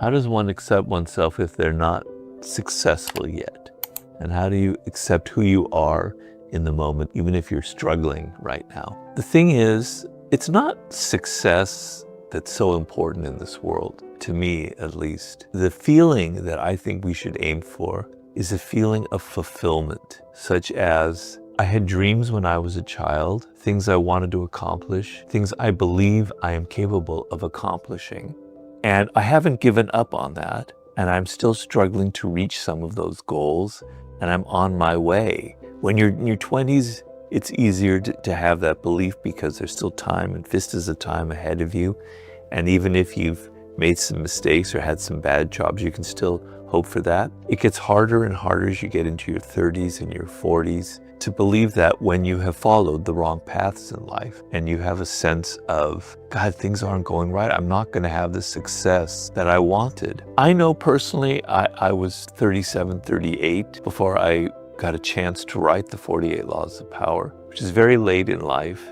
How does one accept oneself if they're not successful yet? And how do you accept who you are in the moment, even if you're struggling right now? The thing is, it's not success that's so important in this world, to me at least. The feeling that I think we should aim for is a feeling of fulfillment, such as I had dreams when I was a child, things I wanted to accomplish, things I believe I am capable of accomplishing. And I haven't given up on that, and I'm still struggling to reach some of those goals, and I'm on my way. When you're in your 20s, it's easier to have that belief because there's still time and vistas of time ahead of you. And even if you've made some mistakes or had some bad jobs, you can still hope for that. It gets harder and harder as you get into your 30s and your 40s to believe that when you have followed the wrong paths in life and you have a sense of, God, things aren't going right, I'm not going to have the success that I wanted. I know personally, I was 37, 38 before I got a chance to write the 48 Laws of Power, which is very late in life.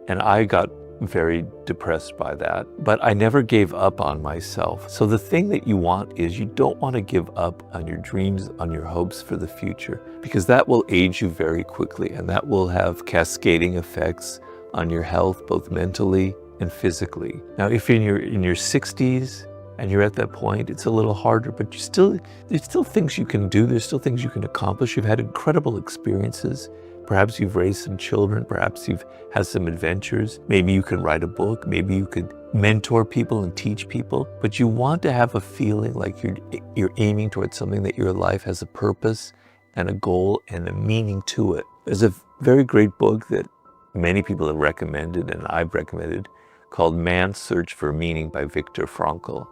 And I got very depressed by that, but I never gave up on myself. So the thing that you want is you don't want to give up on your dreams, on your hopes for the future, because that will age you very quickly and that will have cascading effects on your health, both mentally and physically. Now, if you're in your 60s and you're at that point, it's a little harder, but there's still things you can do. There's still things you can accomplish. You've had incredible experiences. Perhaps you've raised some children, perhaps you've had some adventures. Maybe you can write a book, maybe you could mentor people and teach people, but you want to have a feeling like you're aiming towards something, that your life has a purpose and a goal and a meaning to it. There's a very great book that many people have recommended and I've recommended called Man's Search for Meaning by Viktor Frankl.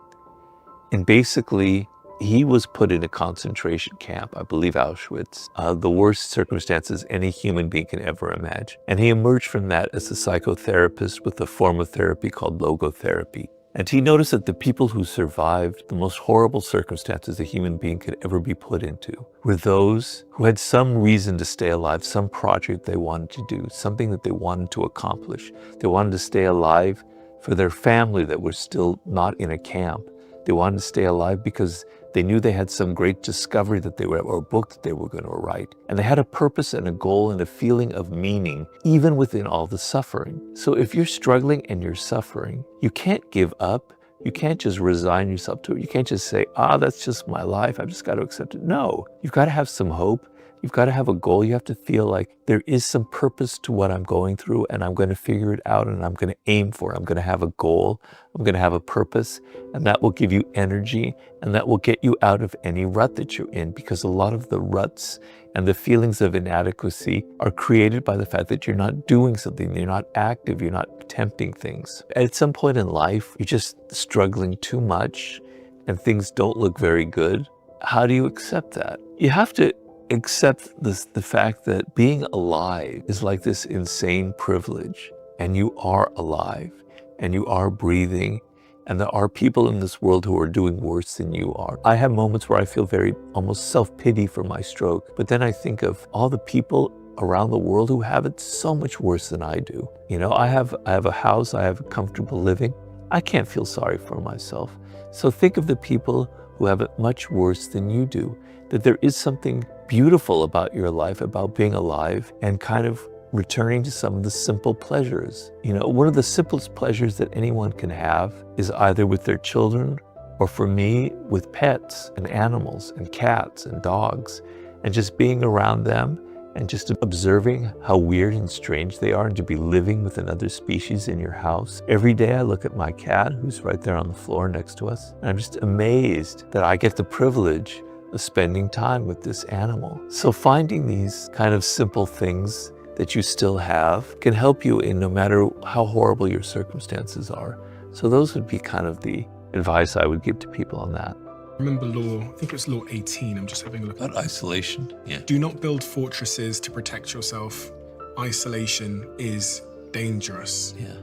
And basically, he was put in a concentration camp, I believe Auschwitz, the worst circumstances any human being can ever imagine. And he emerged from that as a psychotherapist with a form of therapy called logotherapy. And he noticed that the people who survived the most horrible circumstances a human being could ever be put into were those who had some reason to stay alive, some project they wanted to do, something that they wanted to accomplish. They wanted to stay alive for their family that was still not in a camp. They wanted to stay alive because they knew they had some great discovery that they were, or a book that they were going to write. And they had a purpose and a goal and a feeling of meaning, even within all the suffering. So if you're struggling and you're suffering, you can't give up. You can't just resign yourself to it. You can't just say, that's just my life, I've just got to accept it. No, you've got to have some hope. You've got to have a goal. You have to feel like there is some purpose to what I'm going through and I'm going to figure it out and I'm going to aim for it. I'm going to have a goal. I'm going to have a purpose, and that will give you energy and that will get you out of any rut that you're in, because a lot of the ruts and the feelings of inadequacy are created by the fact that you're not doing something, you're not active, you're not attempting things. At some point in life, you're just struggling too much and things don't look very good. How do you accept that? You have to accept the fact that being alive is like this insane privilege, and you are alive and you are breathing, and there are people in this world who are doing worse than you are. I have moments where I feel very almost self-pity for my stroke, but then I think of all the people around the world who have it so much worse than I do. You know, I have a house, I have a comfortable living. I can't feel sorry for myself. So think of the people who have it much worse than you do, that there is something beautiful about your life, about being alive and kind of returning to some of the simple pleasures. You know, one of the simplest pleasures that anyone can have is either with their children or, for me, with pets and animals and cats and dogs, and just being around them and just observing how weird and strange they are, and to be living with another species in your house. Every day I look at my cat, who's right there on the floor next to us, and I'm just amazed that I get the privilege of spending time with this animal. So finding these kind of simple things that you still have can help you in no matter how horrible your circumstances are. So those would be kind of the advice I would give to people on that. Remember law, I think it's law 18, I'm just having a look. About isolation, yeah. Do not build fortresses to protect yourself. Isolation is dangerous. Yeah.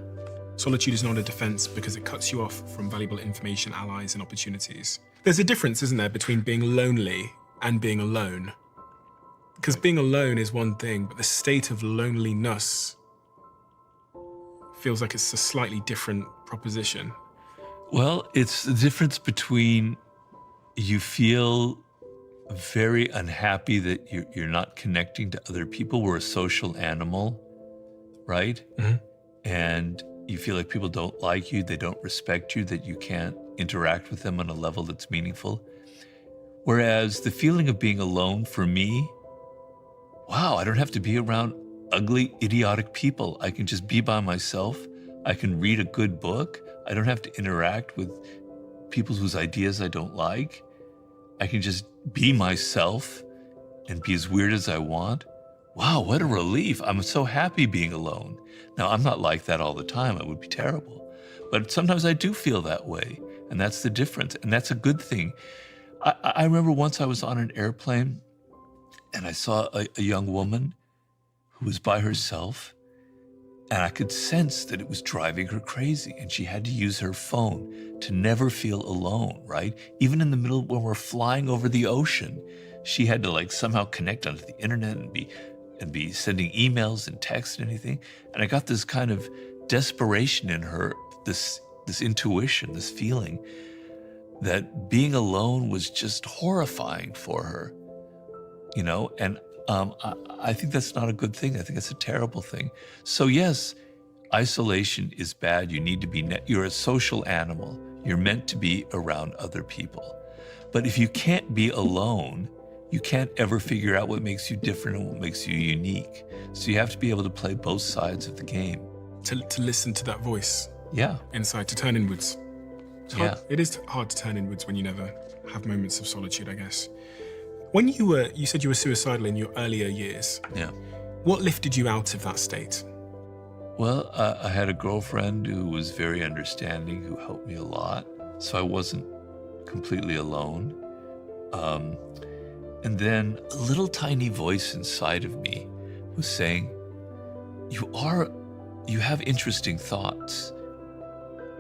Solitude is not a defense because it cuts you off from valuable information, allies, and opportunities. There's a difference, isn't there, between being lonely and being alone? Because being alone is one thing, but the state of loneliness feels like it's a slightly different proposition. Well, it's the difference between you feel very unhappy that you're not connecting to other people. We're a social animal, right? Mhm. And you feel like people don't like you, they don't respect you, that you can't interact with them on a level that's meaningful. Whereas the feeling of being alone for me, wow, I don't have to be around ugly, idiotic people. I can just be by myself. I can read a good book. I don't have to interact with people whose ideas I don't like. I can just be myself and be as weird as I want. Wow, what a relief. I'm so happy being alone. Now, I'm not like that all the time. It would be terrible. But sometimes I do feel that way. And that's the difference. And that's a good thing. I remember once I was on an airplane and I saw a young woman who was by herself. And I could sense that it was driving her crazy. And she had to use her phone to never feel alone, right? Even in the middle when we're flying over the ocean, she had to like somehow connect onto the internet and be sending emails and texts and anything. And I got this kind of desperation in her, this intuition, this feeling that being alone was just horrifying for her, you know? And I think that's not a good thing. I think that's a terrible thing. So yes, isolation is bad. You need to be, you're a social animal. You're meant to be around other people. But if you can't be alone, you can't ever figure out what makes you different and what makes you unique. So you have to be able to play both sides of the game. To listen to that voice Yeah. inside, to turn inwards. It's Yeah. hard. It is hard to turn inwards when you never have moments of solitude, I guess. When you said you were suicidal in your earlier years. Yeah. What lifted you out of that state? Well, I had a girlfriend who was very understanding, who helped me a lot. So I wasn't completely alone. And then a little tiny voice inside of me was saying, you have interesting thoughts.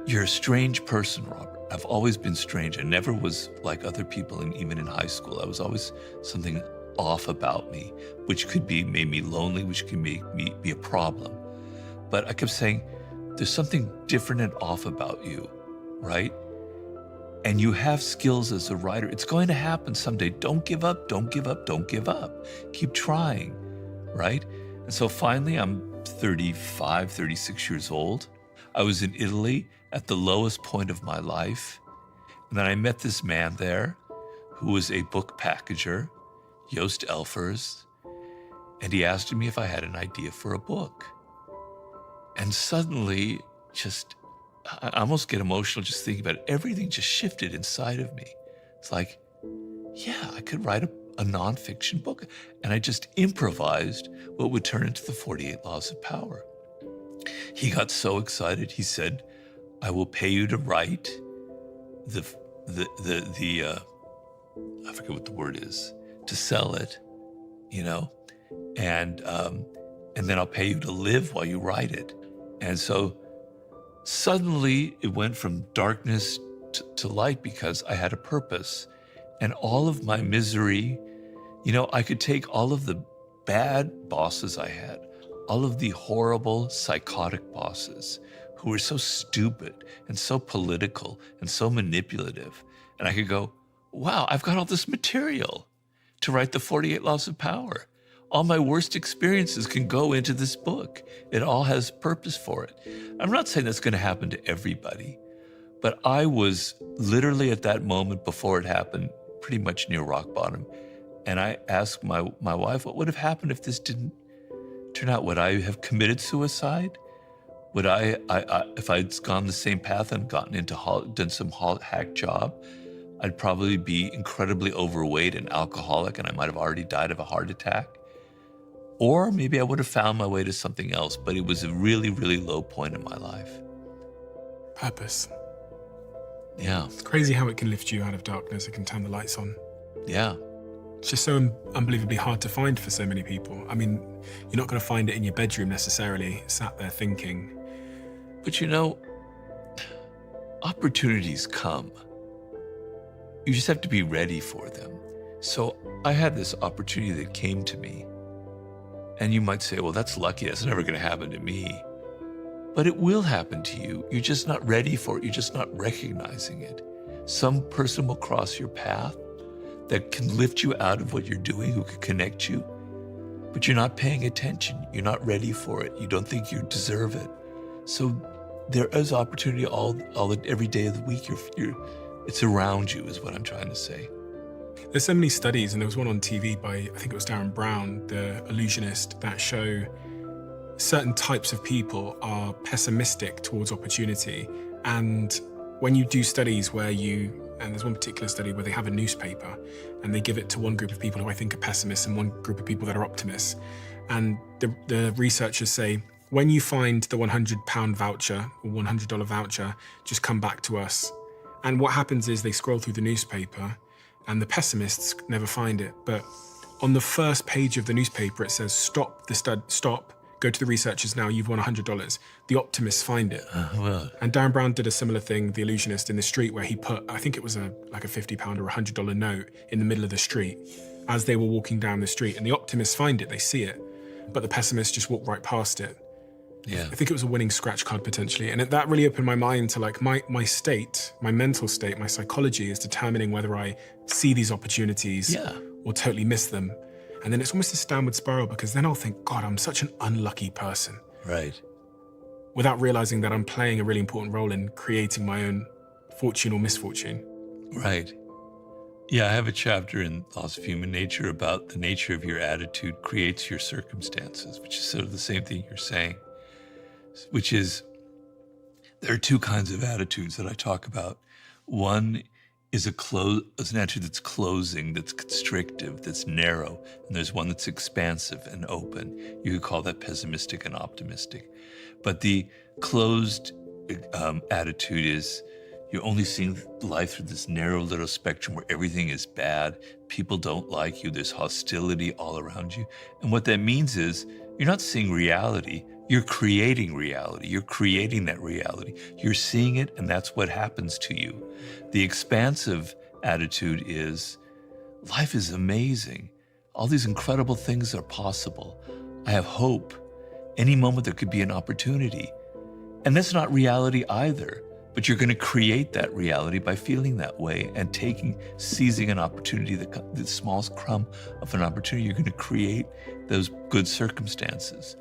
You're a strange person, Robert. I've always been strange. I never was like other people, and even in high school, I was always something off about me, which could be made me lonely, which could make me be a problem. But I kept saying, there's something different and off about you, right? And you have skills as a writer. It's going to happen someday. Don't give up, don't give up, don't give up. Keep trying, right? And so finally, I'm 35, 36 years old. I was in Italy at the lowest point of my life. And then I met this man there who was a book packager, Joost Elfers, and he asked me if I had an idea for a book. And suddenly, I almost get emotional just thinking about it. Everything just shifted inside of me. It's like, yeah, I could write a nonfiction book. And I just improvised what would turn into the 48 Laws of Power. He got so excited. He said, I will pay you to write I forget what the word is, to sell it, you know, and then I'll pay you to live while you write it. And so suddenly it went from darkness to light because I had a purpose. And all of my misery, you know, I could take all of the bad bosses I had, all of the horrible, psychotic bosses who were so stupid and so political and so manipulative. And I could go, wow, I've got all this material to write the 48 Laws of Power. All my worst experiences can go into this book. It all has purpose for it. I'm not saying that's going to happen to everybody, but I was literally at that moment before it happened, pretty much near rock bottom. And I asked my wife, what would have happened if this didn't turn out? Would I have committed suicide? Would if I'd gone the same path and gotten into done some hack job, I'd probably be incredibly overweight and alcoholic, and I might have already died of a heart attack. Or maybe I would have found my way to something else, but it was a really, really low point in my life. Purpose. Yeah. It's crazy how it can lift you out of darkness. It can turn the lights on. Yeah. It's just so unbelievably hard to find for so many people. I mean, you're not going to find it in your bedroom necessarily, sat there thinking. But you know, opportunities come. You just have to be ready for them. So I had this opportunity that came to me. And you might say, well, that's lucky. That's never going to happen to me. But it will happen to you. You're just not ready for it. You're just not recognizing it. Some person will cross your path that can lift you out of what you're doing, who can connect you, but you're not paying attention. You're not ready for it. You don't think you deserve it. So there is opportunity every day of the week. It's around you, is what I'm trying to say. There's so many studies, and there was one on TV by, I think it was Darren Brown, the illusionist, that show certain types of people are pessimistic towards opportunity. And when you do studies and there's one particular study where they have a newspaper and they give it to one group of people who I think are pessimists and one group of people that are optimists. And the researchers say, when you find the £100 voucher or $100 voucher, just come back to us. And what happens is they scroll through the newspaper and the pessimists never find it. But on the first page of the newspaper, it says, stop, go to the researchers now, you've won $100. The optimists find it. And Darren Brown did a similar thing, the illusionist, in the street, where he put, I think it was like a £50 or $100 note in the middle of the street as they were walking down the street. And the optimists find it, they see it, but the pessimists just walk right past it. Yeah. I think it was a winning scratch card potentially. And that really opened my mind to like my state, my mental state, my psychology is determining whether I see these opportunities or totally miss them. And then it's almost this downward spiral, because then I'll think, God, I'm such an unlucky person. Right. Without realizing that I'm playing a really important role in creating my own fortune or misfortune. Right. Yeah, I have a chapter in Laws of Human Nature about the nature of your attitude creates your circumstances, which is sort of the same thing you're saying, which is there are two kinds of attitudes that I talk about. One is an attitude that's closing, that's constrictive, that's narrow, and there's one that's expansive and open. You could call that pessimistic and optimistic. But the closed attitude is you're only seeing life through this narrow little spectrum where everything is bad, people don't like you, there's hostility all around you. And what that means is you're not seeing reality, you're creating reality. You're creating that reality. You're seeing it, and that's what happens to you. The expansive attitude is, life is amazing. All these incredible things are possible. I have hope. Any moment there could be an opportunity. And that's not reality either, but you're going to create that reality by feeling that way and seizing an opportunity, the smallest crumb of an opportunity. You're going to create those good circumstances.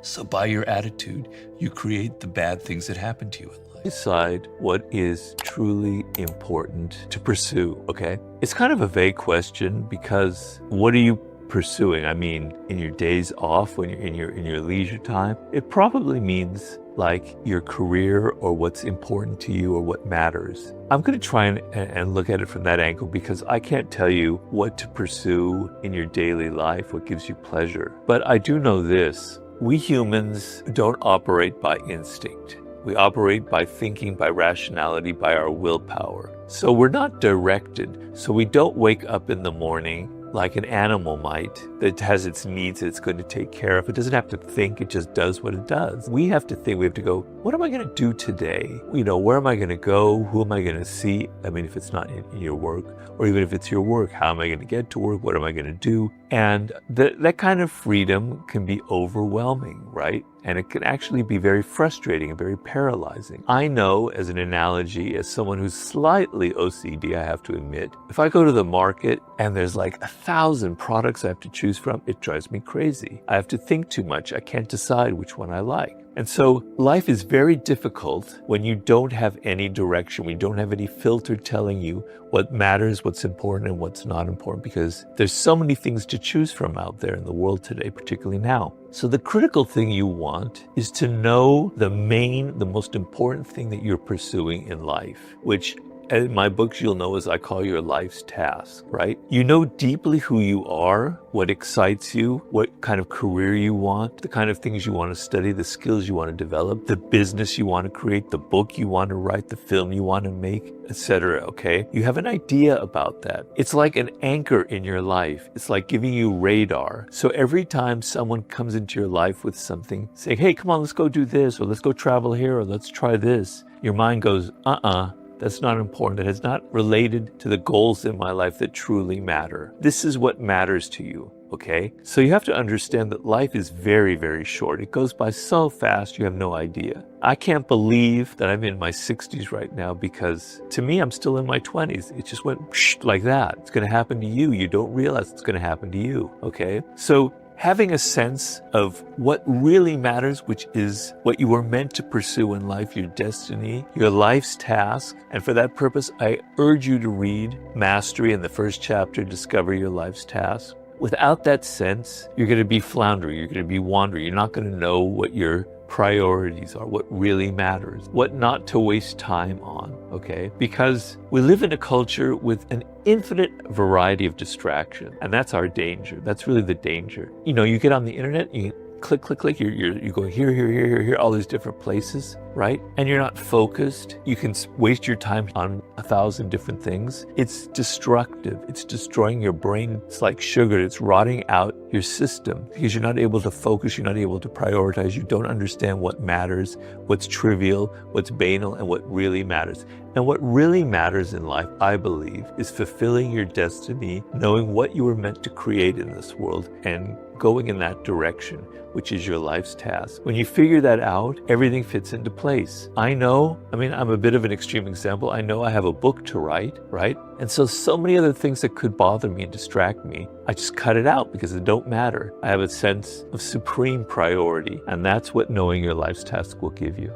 So by your attitude, you create the bad things that happen to you in life. Decide what is truly important to pursue, okay? It's kind of a vague question, because what are you pursuing? I mean, in your days off, when you're in your leisure time, it probably means like your career or what's important to you or what matters. I'm going to try and look at it from that angle, because I can't tell you what to pursue in your daily life, what gives you pleasure. But I do know this. We humans don't operate by instinct. We operate by thinking, by rationality, by our willpower. So we're not directed. So we don't wake up in the morning like an animal might, that has its needs that it's going to take care of. It doesn't have to think, it just does what it does. We have to think, we have to go, what am I going to do today? Where am I going to go? Who am I going to see? I mean, if it's not in your work, or even if it's your work, how am I going to get to work? What am I going to do? And that kind of freedom can be overwhelming, right? And it can actually be very frustrating and very paralyzing. I know, as an analogy, as someone who's slightly OCD, I have to admit, if I go to the market and there's like 1,000 products I have to choose from, it drives me crazy. I have to think too much. I can't decide which one I like. And so life is very difficult when you don't have any direction, when you don't have any filter telling you what matters, what's important, and what's not important, because there's so many things to choose from out there in the world today, particularly now. So the critical thing you want is to know the most important thing that you're pursuing in life, which in my books, you'll know as I call your life's task, right? You know deeply who you are, what excites you, what kind of career you want, the kind of things you want to study, the skills you want to develop, the business you want to create, the book you want to write, the film you want to make, etc. Okay? You have an idea about that. It's like an anchor in your life. It's like giving you radar. So every time someone comes into your life with something, saying, hey, come on, let's go do this, or let's go travel here, or let's try this, your mind goes, that's not important. It is not related to the goals in my life that truly matter. This is what matters to you. okay? So you have to understand that life is very, very short. It goes by so fast, you have no idea. I can't believe that I'm in my 60s right now, because to me, I'm still in my 20s. It just went like that. It's going to happen to you. You don't realize it's going to happen to you, okay? So having a sense of what really matters, which is what you were meant to pursue in life, your destiny, your life's task. And for that purpose, I urge you to read Mastery in the first chapter, Discover Your Life's Task. Without that sense, you're going to be floundering, you're going to be wandering, you're not going to know what your priorities are, what really matters, what not to waste time on, okay? Because we live in a culture with an infinite variety of distraction, and that's our danger. That's really the danger. You know, you get on the internet, you click, click, click, you're going here, all these different places, right? And you're not focused. You can waste your time on 1,000 different things. It's destructive. It's destroying your brain. It's like sugar. It's rotting out your system because you're not able to focus. You're not able to prioritize. You don't understand what matters, what's trivial, what's banal, and what really matters. And what really matters in life, I believe, is fulfilling your destiny, knowing what you were meant to create in this world, and going in that direction, which is your life's task. When you figure that out, everything fits into place. I'm a bit of an extreme example. I know I have a book to write, right? And so many other things that could bother me and distract me, I just cut it out because it don't matter. I have a sense of supreme priority, and that's what knowing your life's task will give you.